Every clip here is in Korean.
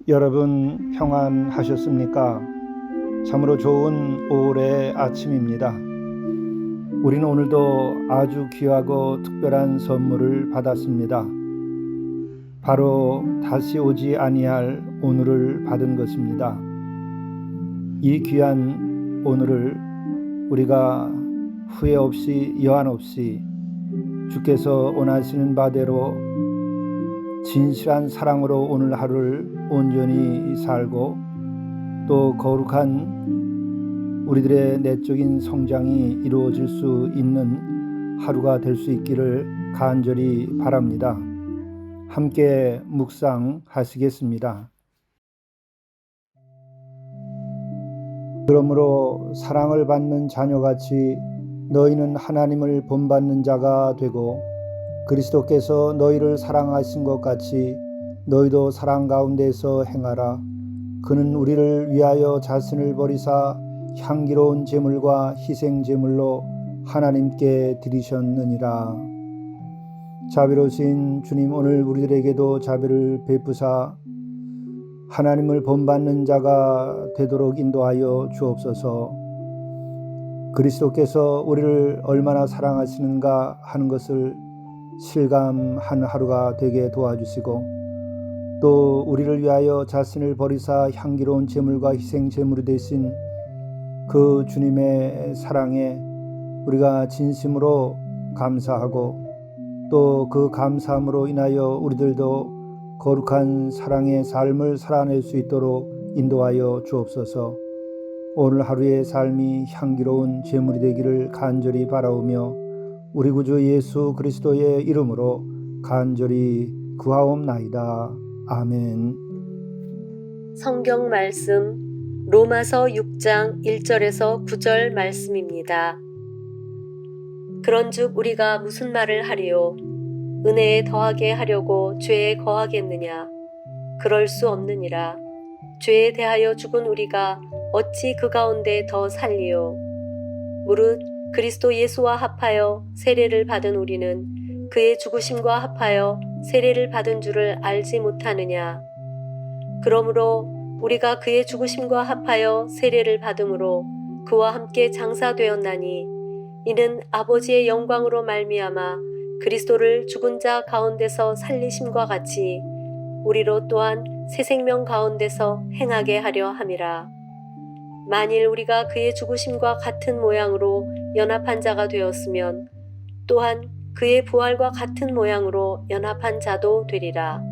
여러분 평안하셨습니까? 참으로 좋은 5월의 아침입니다. 우리는 오늘도 아주 귀하고 특별한 선물을 받았습니다. 바로 다시 오지 아니할 오늘을 받은 것입니다. 이 귀한 오늘을 우리가 후회 없이 여한 없이 주께서 원하시는 바대로 진실한 사랑으로 오늘 하루를 온전히 살고 또 거룩한 우리들의 내적인 성장이 이루어질 수 있는 하루가 될 수 있기를 간절히 바랍니다. 함께 묵상하시겠습니다. 그러므로 사랑을 받는 자녀같이 너희는 하나님을 본받는 자가 되고 그리스도께서 너희를 사랑하신 것 같이 너희도 사랑 가운데서 행하라. 그는 우리를 위하여 자신을 버리사 향기로운 제물과 희생 제물로 하나님께 드리셨느니라. 자비로우신 주님, 오늘 우리들에게도 자비를 베푸사 하나님을 본받는 자가 되도록 인도하여 주옵소서. 그리스도께서 우리를 얼마나 사랑하시는가 하는 것을 실감한 하루가 되게 도와주시고 또 우리를 위하여 자신을 버리사 향기로운 제물과 희생 제물이 되신 그 주님의 사랑에 우리가 진심으로 감사하고 또 그 감사함으로 인하여 우리들도 거룩한 사랑의 삶을 살아낼 수 있도록 인도하여 주옵소서. 오늘 하루의 삶이 향기로운 제물이 되기를 간절히 바라오며 우리 구주 예수 그리스도의 이름으로 간절히 구하옵나이다. 아멘. 성경 말씀 로마서 6장 1절에서 9절 말씀입니다. 그런즉 우리가 무슨 말을 하리요? 은혜에 더하게 하려고 죄에 거하겠느냐? 그럴 수 없느니라. 죄에 대하여 죽은 우리가 어찌 그 가운데 더 살리요? 무릇 그리스도 예수와 합하여 세례를 받은 우리는 그의 죽으심과 합하여 세례를 받은 줄을 알지 못하느냐? 그러므로 우리가 그의 죽으심과 합하여 세례를 받음으로 그와 함께 장사되었나니 이는 아버지의 영광으로 말미암아 그리스도를 죽은 자 가운데서 살리심과 같이 우리로 또한 새 생명 가운데서 행하게 하려 함이라. 만일 우리가 그의 죽으심과 같은 모양으로 연합한 자가 되었으면 또한 그의 부활과 같은 모양으로 연합한 자도 되리라.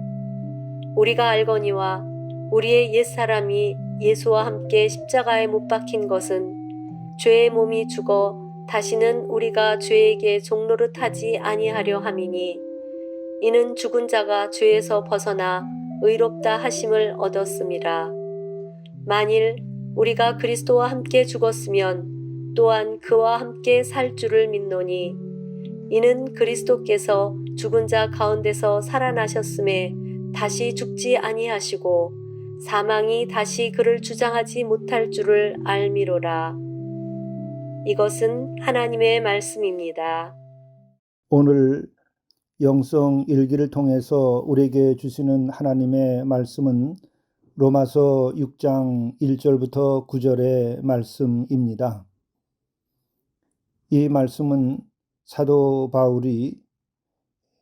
우리가 알거니와 우리의 옛사람이 예수와 함께 십자가에 못 박힌 것은 죄의 몸이 죽어 다시는 우리가 죄에게 종노릇하지 아니하려 함이니 이는 죽은 자가 죄에서 벗어나 의롭다 하심을 얻었음이라. 만일 우리가 그리스도와 함께 죽었으면 또한 그와 함께 살 줄을 믿노니 이는 그리스도께서 죽은 자 가운데서 살아나셨음에 다시 죽지 아니하시고 사망이 다시 그를 주장하지 못할 줄을 알미로라. 이것은 하나님의 말씀입니다. 오늘 영성 일기를 통해서 우리에게 주시는 하나님의 말씀은 로마서 6장 1절부터 9절의 말씀입니다. 이 말씀은 사도 바울이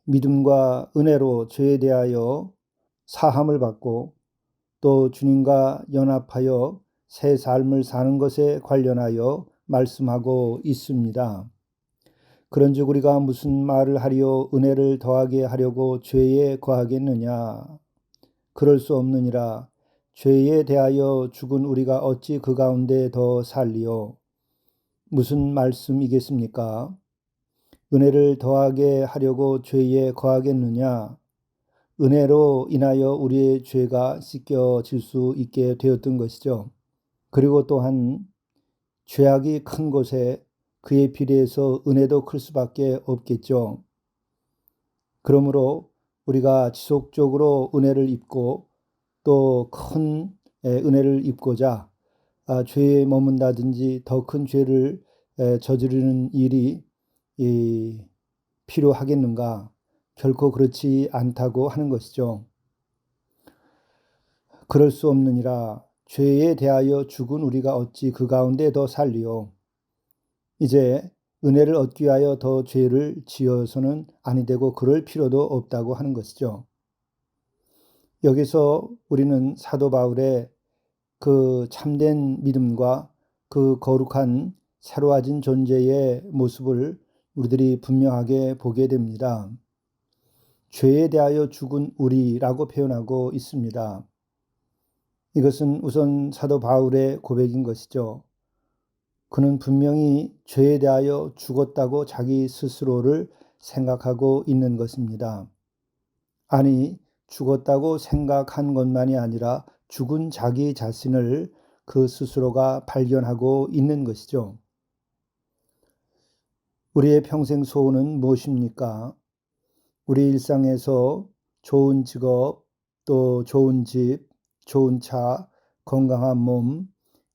믿음과 은혜로 죄에 대하여 사함을 받고 또 주님과 연합하여 새 삶을 사는 것에 관련하여 말씀하고 있습니다. 그런즉 우리가 무슨 말을 하리요? 은혜를 더하게 하려고 죄에 거하겠느냐? 그럴 수 없느니라. 죄에 대하여 죽은 우리가 어찌 그 가운데 더 살리요? 무슨 말씀이겠습니까? 은혜를 더하게 하려고 죄에 거하겠느냐? 은혜로 인하여 우리의 죄가 씻겨질 수 있게 되었던 것이죠. 그리고 또한 죄악이 큰 곳에 그에 비례해서 은혜도 클 수밖에 없겠죠. 그러므로 우리가 지속적으로 은혜를 입고 또 큰 은혜를 입고자 죄에 머문다든지 더 큰 죄를 저지르는 일이 필요하겠는가? 결코 그렇지 않다고 하는 것이죠. 그럴 수 없느니라. 죄에 대하여 죽은 우리가 어찌 그 가운데 더 살리요. 이제 은혜를 얻기 위하여 더 죄를 지어서는 아니 되고 그럴 필요도 없다고 하는 것이죠. 여기서 우리는 사도 바울의 그 참된 믿음과 그 거룩한 새로워진 존재의 모습을 우리들이 분명하게 보게 됩니다. 죄에 대하여 죽은 우리라고 표현하고 있습니다. 이것은 우선 사도 바울의 고백인 것이죠. 그는 분명히 죄에 대하여 죽었다고 자기 스스로를 생각하고 있는 것입니다. 아니, 죽었다고 생각한 것만이 아니라 죽은 자기 자신을 그 스스로가 발견하고 있는 것이죠. 우리의 평생 소원은 무엇입니까? 우리 일상에서 좋은 직업, 또 좋은 집, 좋은 차, 건강한 몸,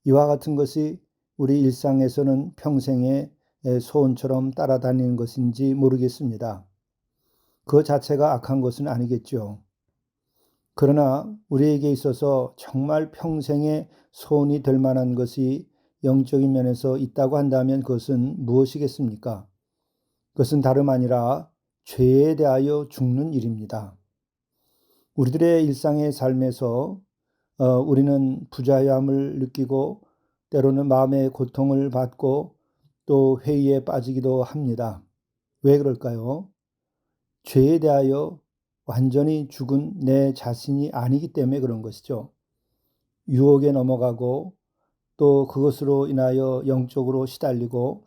이와 같은 것이 우리 일상에서는 평생의 소원처럼 따라다니는 것인지 모르겠습니다. 그 자체가 악한 것은 아니겠죠. 그러나 우리에게 있어서 정말 평생의 소원이 될 만한 것이 영적인 면에서 있다고 한다면 그것은 무엇이겠습니까? 그것은 다름 아니라 죄에 대하여 죽는 일입니다. 우리들의 일상의 삶에서 우리는 부자유함을 느끼고 때로는 마음의 고통을 받고 또 회의에 빠지기도 합니다. 왜 그럴까요? 죄에 대하여 완전히 죽은 내 자신이 아니기 때문에 그런 것이죠. 유혹에 넘어가고 또 그것으로 인하여 영적으로 시달리고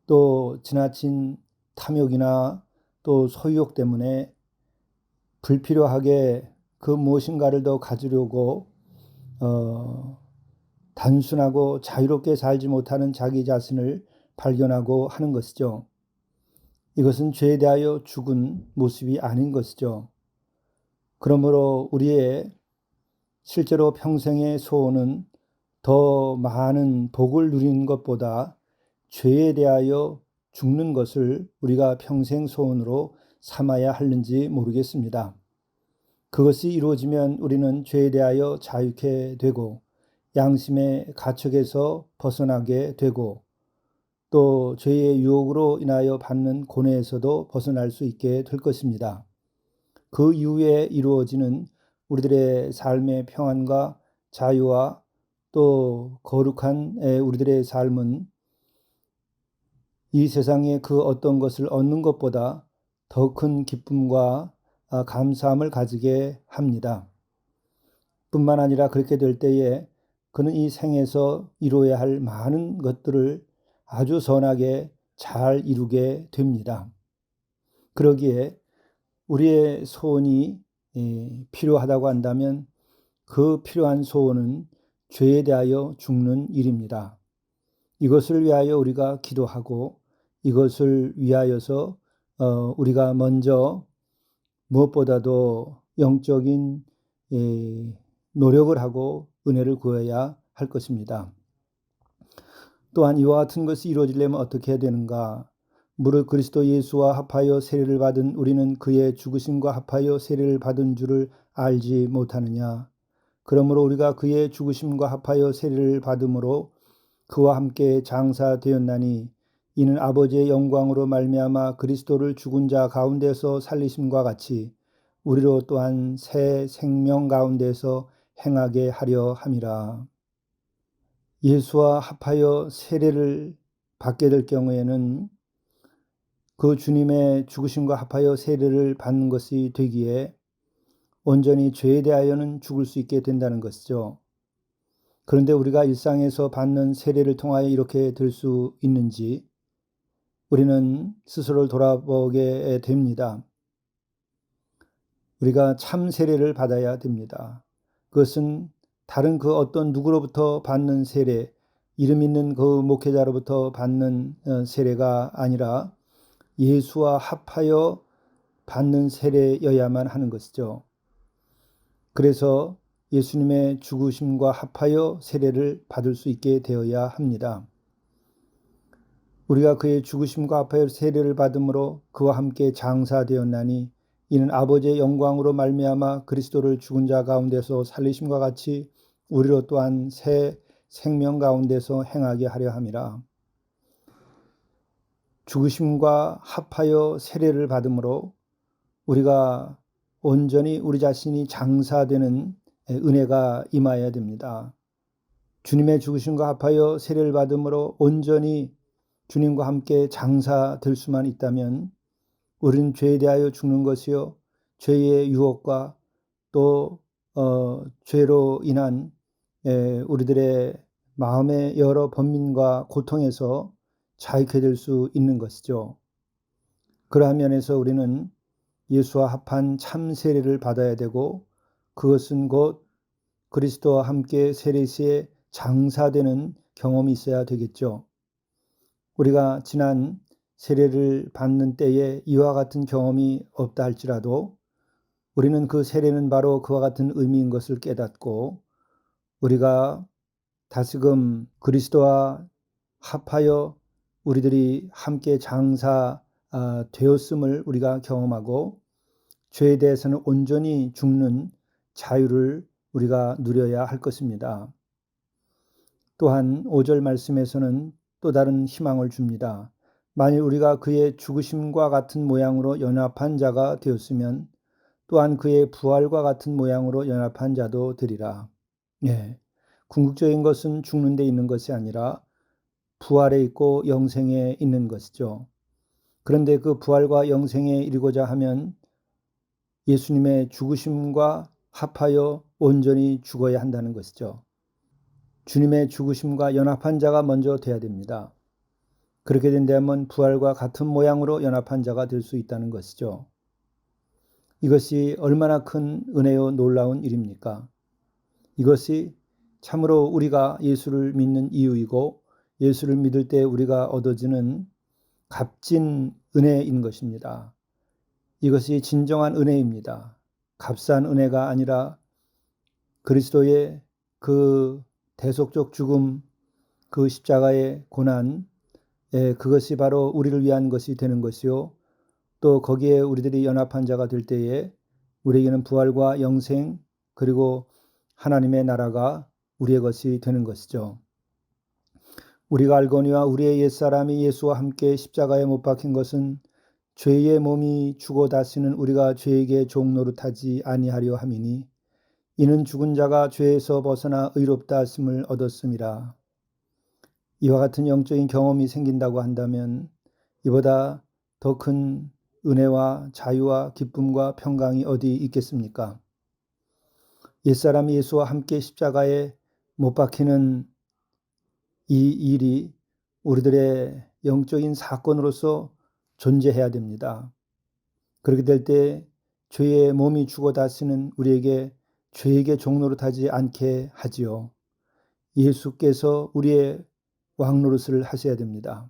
또 지나친 탐욕이나 또 소유욕 때문에 불필요하게 그 무엇인가를 더 가지려고 단순하고 자유롭게 살지 못하는 자기 자신을 발견하고 하는 것이죠. 이것은 죄에 대하여 죽은 모습이 아닌 것이죠. 그러므로 우리의 실제로 평생의 소원은 더 많은 복을 누리는 것보다 죄에 대하여 죽는 것을 우리가 평생 소원으로 삼아야 하는지 모르겠습니다. 그것이 이루어지면 우리는 죄에 대하여 자유케 되고 양심의 가책에서 벗어나게 되고 또 죄의 유혹으로 인하여 받는 고뇌에서도 벗어날 수 있게 될 것입니다. 그 이후에 이루어지는 우리들의 삶의 평안과 자유와 또 거룩한 우리들의 삶은 이 세상의 그 어떤 것을 얻는 것보다 더 큰 기쁨과 감사함을 가지게 합니다. 뿐만 아니라 그렇게 될 때에 그는 이 생에서 이루어야 할 많은 것들을 아주 선하게 잘 이루게 됩니다. 그러기에 우리의 소원이 필요하다고 한다면 그 필요한 소원은 죄에 대하여 죽는 일입니다. 이것을 위하여 우리가 기도하고 이것을 위하여서 우리가 먼저 무엇보다도 영적인 노력을 하고 은혜를 구해야 할 것입니다. 또한 이와 같은 것이 이루어지려면 어떻게 해야 되는가? 무릇 그리스도 예수와 합하여 세례를 받은 우리는 그의 죽으심과 합하여 세례를 받은 줄을 알지 못하느냐? 그러므로 우리가 그의 죽으심과 합하여 세례를 받음으로 그와 함께 장사되었나니 이는 아버지의 영광으로 말미암아 그리스도를 죽은 자 가운데서 살리심과 같이 우리로 또한 새 생명 가운데서 행하게 하려 함이라. 예수와 합하여 세례를 받게 될 경우에는 그 주님의 죽으심과 합하여 세례를 받는 것이 되기에 온전히 죄에 대하여는 죽을 수 있게 된다는 것이죠. 그런데 우리가 일상에서 받는 세례를 통하여 이렇게 될 수 있는지, 우리는 스스로를 돌아보게 됩니다. 우리가 참 세례를 받아야 됩니다. 그것은 다른 그 어떤 누구로부터 받는 세례, 이름 있는 그 목회자로부터 받는 세례가 아니라 예수와 합하여 받는 세례여야만 하는 것이죠. 그래서 예수님의 죽으심과 합하여 세례를 받을 수 있게 되어야 합니다. 우리가 그의 죽으심과 합하여 세례를 받음으로 그와 함께 장사되었나니 이는 아버지의 영광으로 말미암아 그리스도를 죽은 자 가운데서 살리심과 같이 우리로 또한 새 생명 가운데서 행하게 하려 함이라. 죽으심과 합하여 세례를 받음으로 우리가 온전히 우리 자신이 장사되는 은혜가 임하여야 됩니다. 주님의 죽으심과 합하여 세례를 받음으로 온전히 주님과 함께 장사될 수만 있다면 우리는 죄에 대하여 죽는 것이요 죄의 유혹과 또 죄로 인한 우리들의 마음의 여러 번민과 고통에서 자유케 될 수 있는 것이죠. 그러한 면에서 우리는 예수와 합한 참 세례를 받아야 되고 그것은 곧 그리스도와 함께 세례 시에 장사되는 경험이 있어야 되겠죠. 우리가 지난 세례를 받는 때에 이와 같은 경험이 없다 할지라도 우리는 그 세례는 바로 그와 같은 의미인 것을 깨닫고 우리가 다시금 그리스도와 합하여 우리들이 함께 장사 되었음을 우리가 경험하고 죄에 대해서는 온전히 죽는 자유를 우리가 누려야 할 것입니다. 또한 5절 말씀에서는 또 다른 희망을 줍니다. 만일 우리가 그의 죽으심과 같은 모양으로 연합한 자가 되었으면 또한 그의 부활과 같은 모양으로 연합한 자도 되리라. 예, 궁극적인 것은 죽는 데 있는 것이 아니라 부활에 있고 영생에 있는 것이죠. 그런데 그 부활과 영생에 이르고자 하면 예수님의 죽으심과 합하여 온전히 죽어야 한다는 것이죠. 주님의 죽으심과 연합한 자가 먼저 돼야 됩니다. 그렇게 된다면 부활과 같은 모양으로 연합한 자가 될 수 있다는 것이죠. 이것이 얼마나 큰 은혜요 놀라운 일입니까? 이것이 참으로 우리가 예수를 믿는 이유이고 예수를 믿을 때 우리가 얻어지는 값진 은혜인 것입니다. 이것이 진정한 은혜입니다. 값싼 은혜가 아니라 그리스도의 그 대속적 죽음, 그 십자가의 고난, 그것이 바로 우리를 위한 것이 되는 것이요. 또 거기에 우리들이 연합한 자가 될 때에 우리에게는 부활과 영생 그리고 하나님의 나라가 우리의 것이 되는 것이죠. 우리가 알거니와 우리의 옛사람이 예수와 함께 십자가에 못 박힌 것은 죄의 몸이 죽어 다시는 우리가 죄에게 종노릇하지 아니하려 함이니 이는 죽은 자가 죄에서 벗어나 의롭다 하심을 얻었음이라. 이와 같은 영적인 경험이 생긴다고 한다면 이보다 더 큰 은혜와 자유와 기쁨과 평강이 어디 있겠습니까? 옛사람이 예수와 함께 십자가에 못 박히는 이 일이 우리들의 영적인 사건으로서 존재해야 됩니다. 그렇게 될 때 죄의 몸이 죽어 다시는 우리에게 죄에게 종노릇하지 않게 하지요. 예수께서 우리의 왕노릇을 하셔야 됩니다.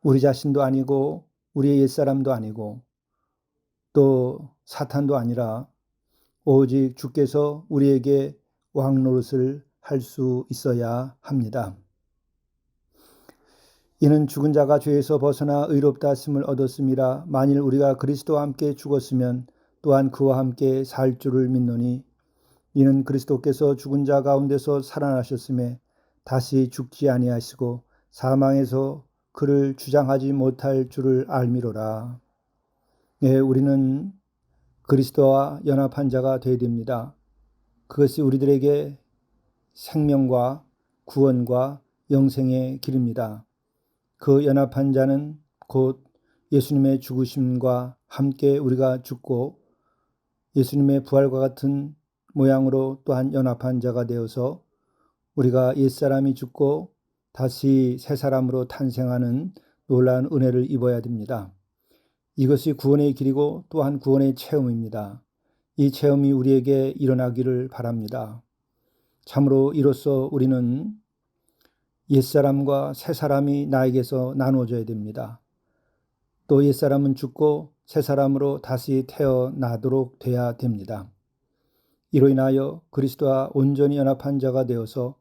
우리 자신도 아니고 우리의 옛사람도 아니고 또 사탄도 아니라 오직 주께서 우리에게 왕노릇을 할 수 있어야 합니다. 이는 죽은 자가 죄에서 벗어나 의롭다 하심을 얻었음이라. 만일 우리가 그리스도와 함께 죽었으면 또한 그와 함께 살 줄을 믿노니 이는 그리스도께서 죽은 자 가운데서 살아나셨음에 다시 죽지 아니하시고 사망에서 그를 주장하지 못할 줄을 알미로라. 예, 우리는 그리스도와 연합한 자가 되어야 됩니다. 그것이 우리들에게 생명과 구원과 영생의 길입니다. 그 연합한 자는 곧 예수님의 죽으심과 함께 우리가 죽고 예수님의 부활과 같은 모양으로 또한 연합한 자가 되어서 우리가 옛사람이 죽고 다시 새 사람으로 탄생하는 놀라운 은혜를 입어야 됩니다. 이것이 구원의 길이고 또한 구원의 체험입니다. 이 체험이 우리에게 일어나기를 바랍니다. 참으로 이로써 우리는 옛사람과 새사람이 나에게서 나누어져야 됩니다. 또 옛사람은 죽고 새사람으로 다시 태어나도록 돼야 됩니다. 이로 인하여 그리스도와 온전히 연합한 자가 되어서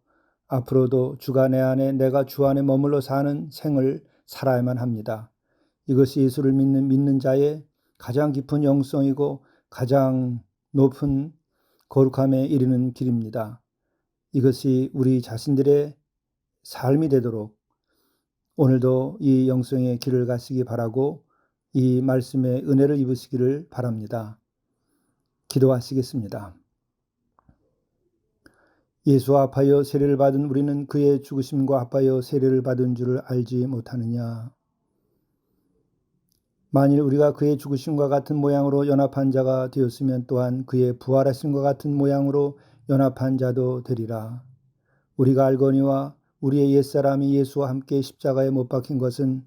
앞으로도 주가 내 안에 내가 주 안에 머물러 사는 생을 살아야만 합니다. 이것이 예수를 믿는 자의 가장 깊은 영성이고 가장 높은 거룩함에 이르는 길입니다. 이것이 우리 자신들의 삶이 되도록 오늘도 이 영성의 길을 가시기 바라고 이 말씀의 은혜를 입으시기를 바랍니다. 기도하시겠습니다. 예수와 합하여 세례를 받은 우리는 그의 죽으심과 합하여 세례를 받은 줄을 알지 못하느냐. 만일 우리가 그의 죽으심과 같은 모양으로 연합한 자가 되었으면 또한 그의 부활하심과 같은 모양으로 연합한 자도 되리라. 우리가 알거니와 우리의 옛사람이 예수와 함께 십자가에 못 박힌 것은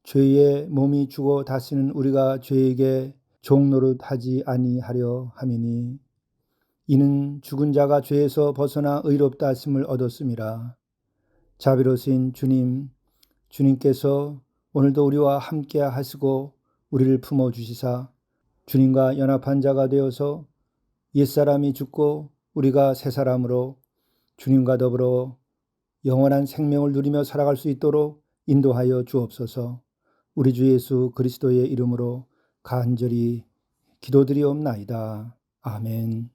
죄의 몸이 죽어 다시는 우리가 죄에게 종노릇하지 아니하려 함이니 이는 죽은 자가 죄에서 벗어나 의롭다 하심을 얻었음이라. 자비로우신 주님, 주님께서 오늘도 우리와 함께 하시고 우리를 품어주시사 주님과 연합한 자가 되어서 옛사람이 죽고 우리가 새사람으로 주님과 더불어 영원한 생명을 누리며 살아갈 수 있도록 인도하여 주옵소서. 우리 주 예수 그리스도의 이름으로 간절히 기도드리옵나이다. 아멘.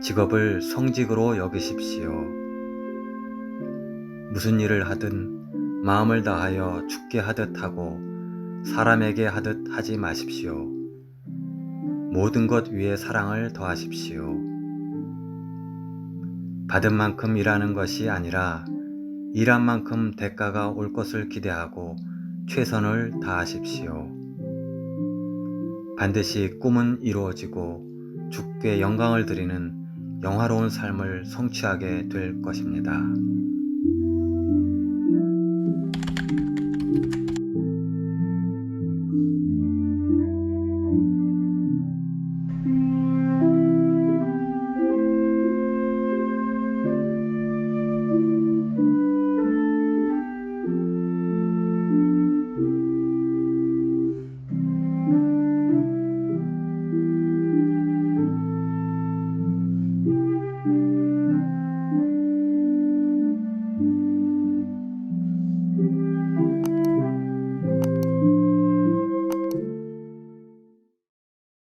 직업을 성직으로 여기십시오. 무슨 일을 하든 마음을 다하여 주께 하듯 하고 사람에게 하듯 하지 마십시오. 모든 것 위에 사랑을 더하십시오. 받은 만큼 일하는 것이 아니라 일한 만큼 대가가 올 것을 기대하고 최선을 다하십시오. 반드시 꿈은 이루어지고 주께 영광을 드리는 영화로운 삶을 성취하게 될 것입니다.